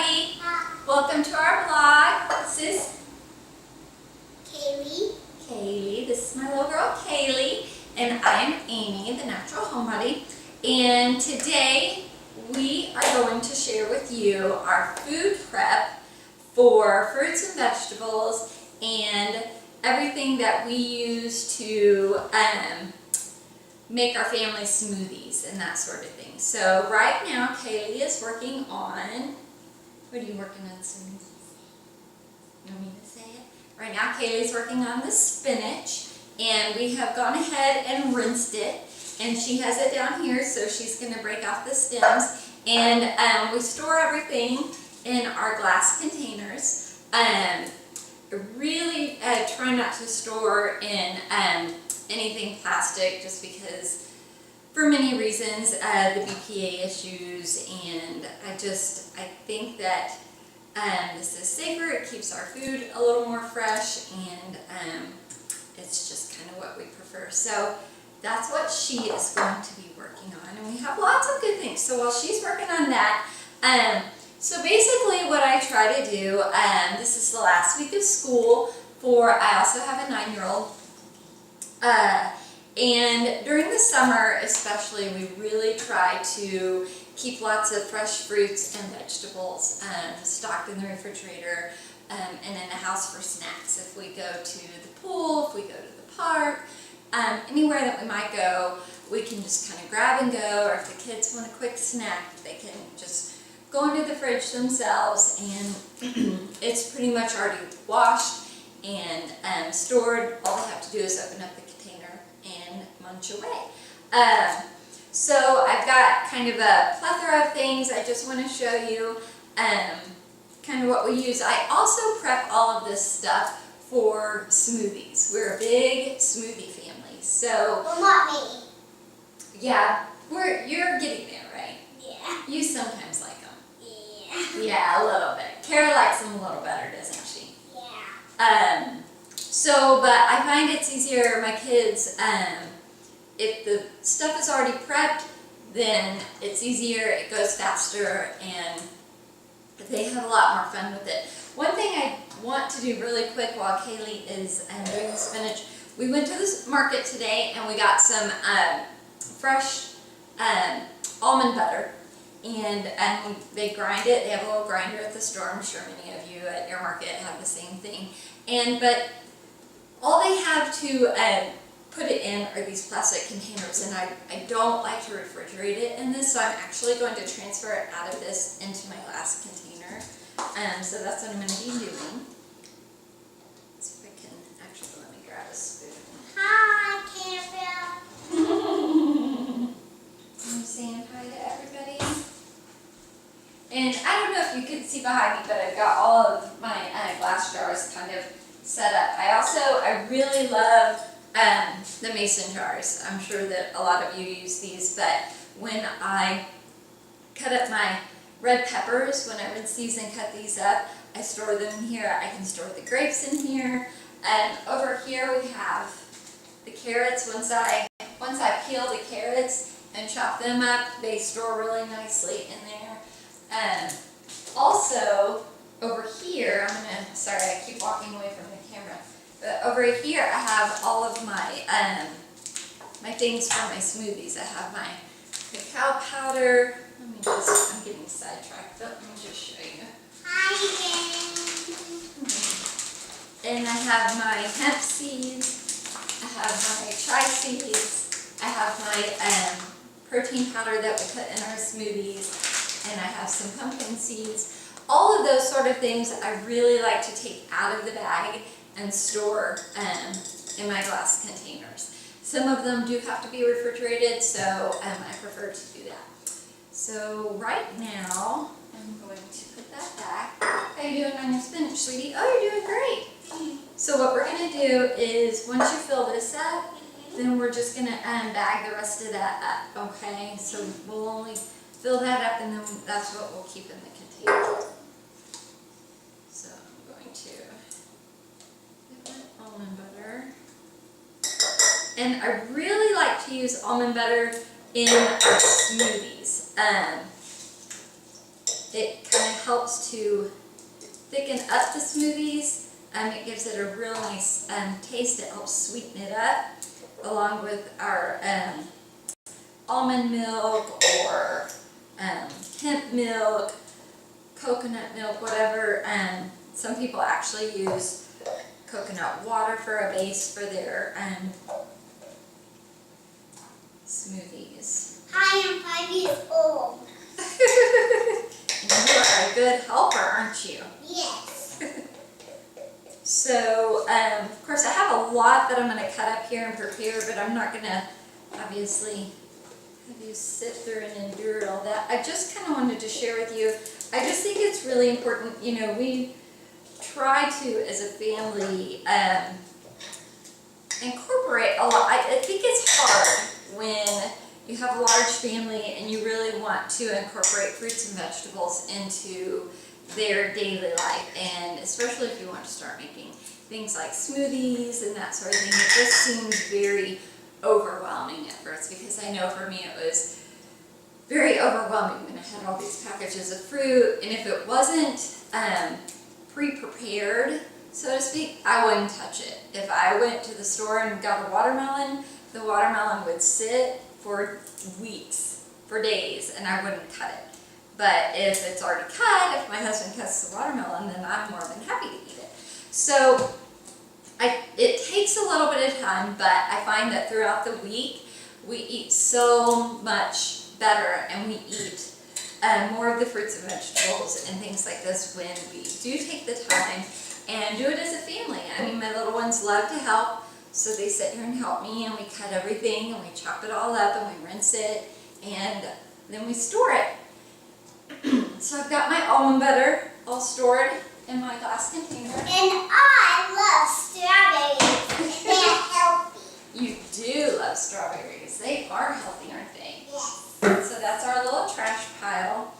everybody. Welcome to our vlog. This is Kaylee. This is my little girl Kaylee, and I'm Amy, the natural homebody. And today we are going to share with you our food prep for fruits and vegetables and everything that we use to make our family smoothies and that sort of thing. So right now Kaylee is working on, what are you working on, Smoothie? You want me to say it? Right now Kaylee's working on the spinach, and we have gone ahead and rinsed it, and she has it down here, so she's going to break off the stems, and we store everything in our glass containers. Really try not to store in anything plastic, just because for many reasons, the BPA issues, and I think that this is safer. It keeps our food a little more fresh, and it's just kind of what we prefer. So that's what she is going to be working on, and we have lots of good things. So while she's working on that, so basically what I try to do, this is the last week of school I also have a 9-year-old, and during the summer especially, we really try to keep lots of fresh fruits and vegetables stocked in the refrigerator and in the house for snacks. If we go to the pool, if we go to the park, anywhere that we might go, we can just kind of grab and go, or if the kids want a quick snack, they can just go into the fridge themselves, and it's pretty much already washed and stored. All they have to do is open up the container and munch away. So I've got kind of a plethora of things I just want to show you, kind of what we use. I also prep all of this stuff for smoothies. We're a big smoothie family. So, well, not me. Yeah, you're getting there, right? Yeah. You sometimes like them. Yeah. Yeah, a little bit. Kara likes them a little better, doesn't she? Yeah. But I find it's easier, my kids, if the stuff is already prepped, then it's easier, it goes faster, and they have a lot more fun with it. One thing I want to do really quick while Kaylee is doing the spinach, we went to the market today and we got some fresh almond butter, and they grind it. They have a little grinder at the store. I'm sure many of you at your market have the same thing. But all they have to put it in are these plastic containers, and I don't like to refrigerate it in this, so I'm actually going to transfer it out of this into my glass container. So that's what I'm going to be doing. Let's see if I can actually, let me grab a spoon. Hi, Carol. I'm saying hi to everybody. And I don't know if you can see behind me, but I've got all of my glass jars kind of set up. I really love the mason jars. I'm sure that a lot of you use these, but when I cut up my red peppers, when I rinse these and cut these up, I store them in here. I can store the grapes in here. And over here we have the carrots. Once I peel the carrots and chop them up, they store really nicely in there. Also, over here, sorry, I keep walking away from the camera, but over here I have all of my my things for my smoothies. I have my cacao powder. I'm getting sidetracked, but let me just show you. Hi, again. And I have my hemp seeds, I have my chia seeds, I have my protein powder that we put in our smoothies, and I have some pumpkin seeds. All of those sort of things I really like to take out of the bag and store in my glass containers. Some of them do have to be refrigerated, so I prefer to do that. So right now, I'm going to put that back. How are you doing on your spinach, sweetie? Oh, you're doing great. So what we're going to do is, once you fill this up, then we're just going to bag the rest of that up, okay? So we'll only fill that up, and then that's what we'll keep in the container. So I'm going to get my almond butter. And I really like to use almond butter in our smoothies. It kind of helps to thicken up the smoothies. It gives it a real nice taste. It helps sweeten it up, along with our almond milk or hemp milk, coconut milk, whatever. Some people actually use coconut water for a base for their smoothies. Hi, I'm 5 years old. You are a good helper, aren't you? Yes. So, of course, I have a lot that I'm going to cut up here and prepare, but I'm not going to obviously have you sit through and endure all that. I just kind of wanted to share with you. I just think it's really important. You know, we try to, as a family, incorporate a lot. I think it's hard when you have a large family and you really want to incorporate fruits and vegetables into their daily life, and especially if you want to start making things like smoothies and that sort of thing. It just seems very overwhelming at first, because I know for me it was very overwhelming when I had all these packages of fruit, and if it wasn't pre-prepared, so to speak, I wouldn't touch it. If I went to the store and got a watermelon, the watermelon would sit for weeks, for days, and I wouldn't cut it. But if it's already cut, if my husband cuts the watermelon, then I'm more than happy to eat it. So it takes a little bit of time, but I find that throughout the week, we eat so much better, and we eat more of the fruits and vegetables and things like this when we do take the time and do it as a family. I mean, my little ones love to help, so they sit here and help me, and we cut everything, and we chop it all up, and we rinse it, and then we store it. So I've got my almond butter all stored in my glass container. And I love strawberries. They're healthy. You do love strawberries. They are healthy, aren't they? Yes. So that's our little trash pile.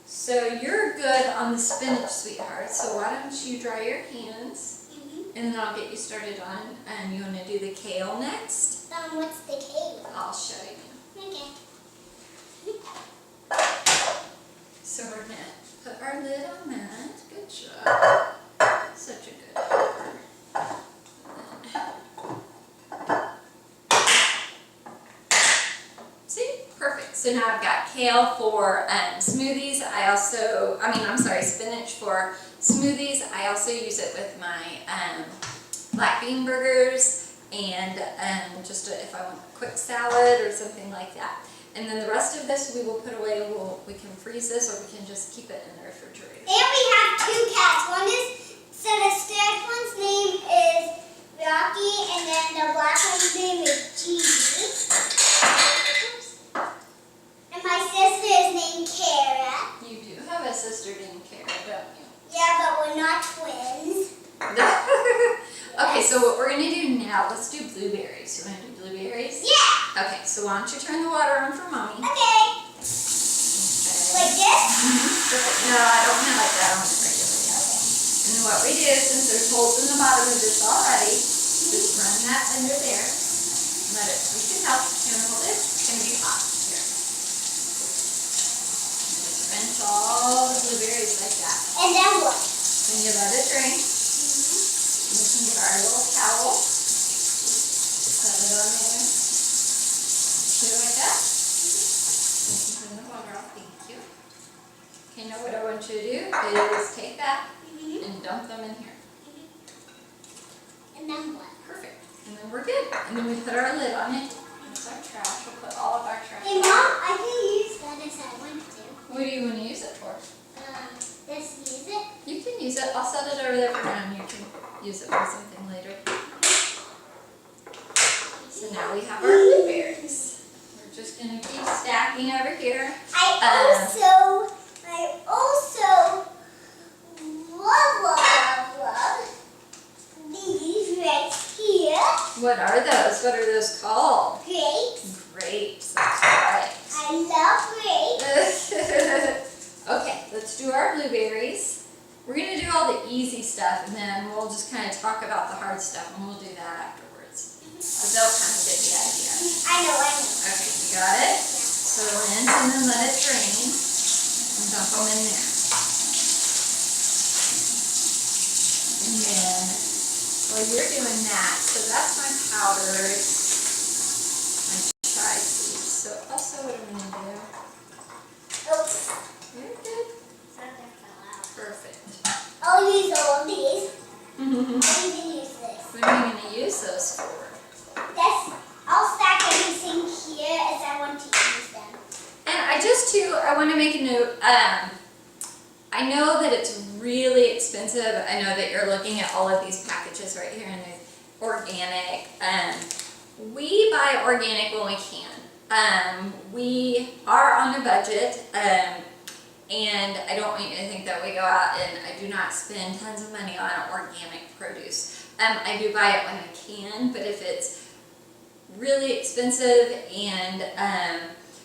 So you're good on the spinach, sweetheart. So why don't you dry your hands, and then I'll get you started on. You want to do the kale next? What's the kale? I'll show you. Okay. So we're going to put our lid on that. Good job. Such a good helper. See? Perfect. So now I've got kale for smoothies. Spinach for smoothies. I also use it with my black bean burgers, and if I want a quick salad or something like that. And then the rest of this we will put away. We can freeze this, or we can just keep it in the refrigerator. And we have 2 cats. The stag one's name is Rocky, and then the black one's name is Gigi. And my sister is named Kara. You do have a sister named Kara, don't you? Yeah, but we're not twins. Okay, so what we're going to do now, let's do blueberries. You want to do blueberries? Yeah. Okay, so why don't you turn the water on for Mommy? Okay. Like this? Perfect. No, I don't want it like that. I want it regular. And then what we do, since there's holes in the bottom of this already, just run that under there. Let it sweeten up. You want to hold it? It's going to be hot. Here. Just rinse all the blueberries like that. And then what? Then you let it drain. We can get our little towel. Set it on there. Do it like that. You can turn the water off. Thank you. Okay, now what I want you to do is take that and dump them in here. And then what? Perfect. And then we're good. And then we put our lid on it. That's our trash. We'll put all of our trash. Hey, Mom, I can use that if I want to. What do you want to use it for? Just use it. You can use it. I'll set it over there for now, and you can use it for something later. So now we have our blueberries. We're just going to keep stacking over here. I also love these right here. What are those? What are those called? Grapes. Grapes. That's right. I love grapes. Okay, let's do our blueberries. We're going to do all the easy stuff, and then we'll just kind of talk about the hard stuff, and we'll do that afterwards. But they'll kind of get the idea. I know. Okay, you got it? So rinse and then let it drain. them in there. And then, while you're doing that, so that's my powders, my chai seeds. So also what I'm going to do, Oops. you're good. Something fell out. Perfect. I'll use all of these. What I'll even use this. are you going to use those for? I'll stack everything here as I want to use them. And I want to make a note, I know that it's really expensive. I know that you're looking at all of these packages right here and they're organic. We buy organic when we can. We are on a budget, and I don't want you to think that we go out and I do not spend tons of money on organic produce. I do buy it when I can, but if it's really expensive and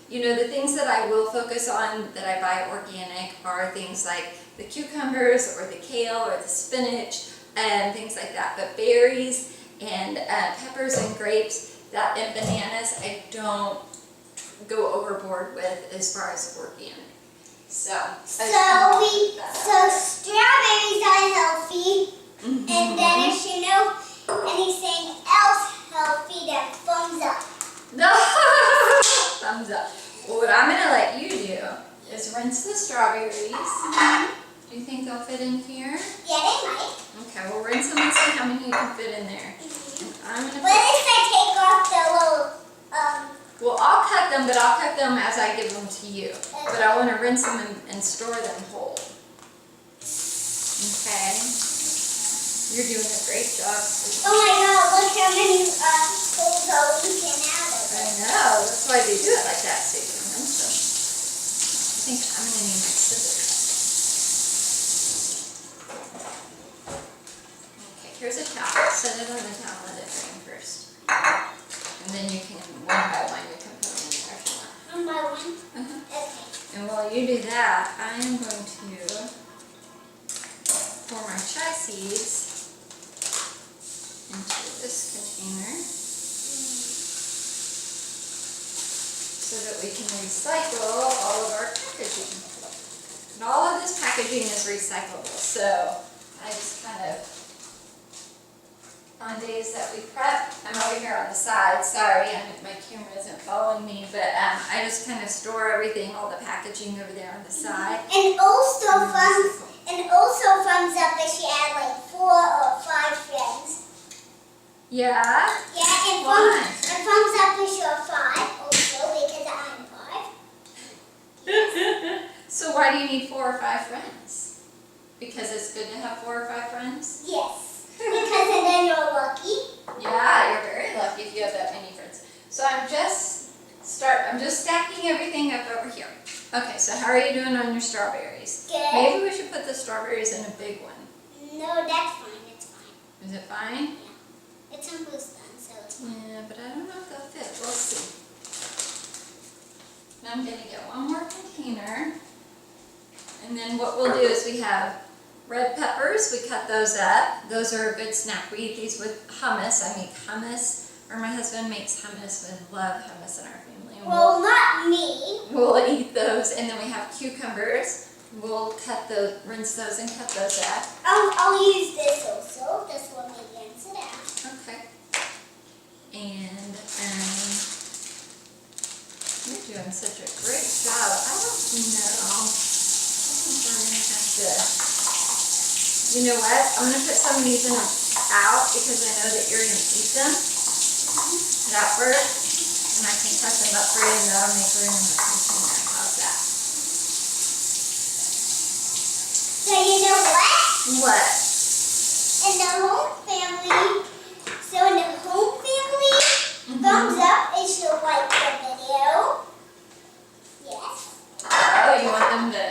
you know, the things that I will focus on that I buy organic are things like the cucumbers or the kale or the spinach and things like that. But berries and peppers and grapes and bananas, I don't go overboard with as far as organic. So strawberries are healthy, and then if you know anything else healthy, then thumbs up. No, thumbs up. Well, what I'm gonna let you do is rinse the strawberries. Do you think they'll fit in here? Yeah, they might. Okay, we'll rinse them and see how many you can fit in there. I'm gonna What if I take off the little, well, I'll cut them, but I'll cut them as I give them to you. But I want to rinse them and store them whole. Okay? You're doing a great job. oh my god, look how many holes are leaking out of I it. know. That's why they do it like that, so you can rinse them. I think I'm going to need my scissors. Okay, here's a towel. Set it on the towel and let it drain first. And then you can, one by one, you can put them in there if you want. One by one? Okay. And while you do that, I am going to pour my chai seeds into this container so that we can recycle all of our packaging. And all of this packaging is recyclable, so I just kind of, on days that we prep, I'm over here on the side, sorry, my camera isn't following me, but I just kind of store everything, all the packaging over there on the side. And also thumbs up if you add like 4 or 5 friends. Yeah? Yeah, and Why? thumbs up if you're 5 also because I'm 5. So why do you need 4 or 5 friends? Because it's good to have 4 or 5 friends? Yes. Because then you're lucky. Yeah, you're very lucky if you have that many friends. So I'm just stacking everything up over here. Okay, so how are you doing on your strawberries? Good. Maybe we should put the strawberries in a big one. No, that's fine. It's fine. Is it fine? Yeah. It's almost done, so it's fine. Yeah, but I don't know if they'll fit. We'll see. Now I'm going to get one more container. And then what we'll do is we have red peppers. We cut those up. Those are a good snack. We eat these with hummus. I make hummus, or my husband makes hummus. We love hummus in our family. And Well, not me. we'll eat those. And then we have cucumbers. We'll rinse those and cut those up. I'll use this also. This one may rinse it out. Okay. And you're doing such a great job. I don't know. I think we're going to have to, you know what? I'm going to put some of these out because I know that you're going to eat them that first. And I can cut them up for you and that'll make room in the container. How's that? So you know what? What? In the home family, thumbs up if you like the video. Yes. Oh, you want them to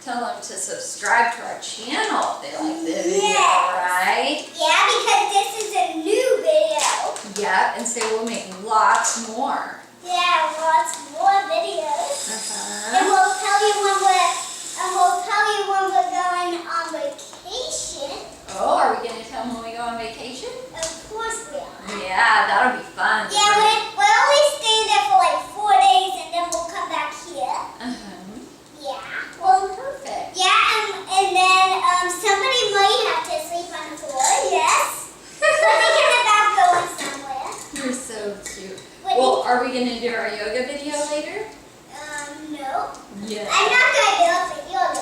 tell them to subscribe to our channel if they like the video, right? Yeah, because this is a new video. Yep, and say we'll make lots more. Yeah, lots more videos. And Uh-huh. we'll tell you when we're going on vacation. Oh, are we going to tell them when we go on vacation? Of course we are. Yeah, that'll be fun. Yeah, we'll only stay there for like 4 days and then we'll come back here. Uh-huh. Yeah. Well, perfect. gonna do our yoga video later? No. Yeah. I'm not gonna do it for yoga.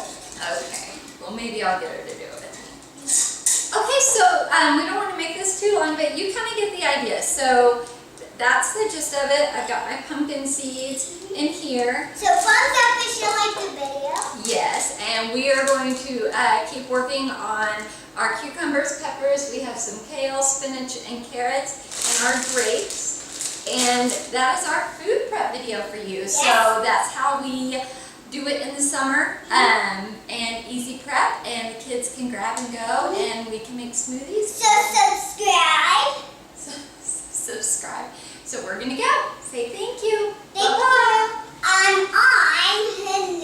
Okay. Well, maybe I'll get her to do it. Okay, so we don't want to make this too long, but you kind of get the idea. So that's the gist of it. I've got my pumpkin seeds in here. So thumbs up if you like the video. Yes, and we are going to keep working on our cucumbers, peppers. We have some kale, spinach, and carrots, and our grapes. And that is our food prep video for you. Yes. So that's how we do it in the summer, and easy prep, and the kids can grab and go, and we can make smoothies. So subscribe. Subscribe. So we're gonna go. Say thank you. Thank you. I'm on.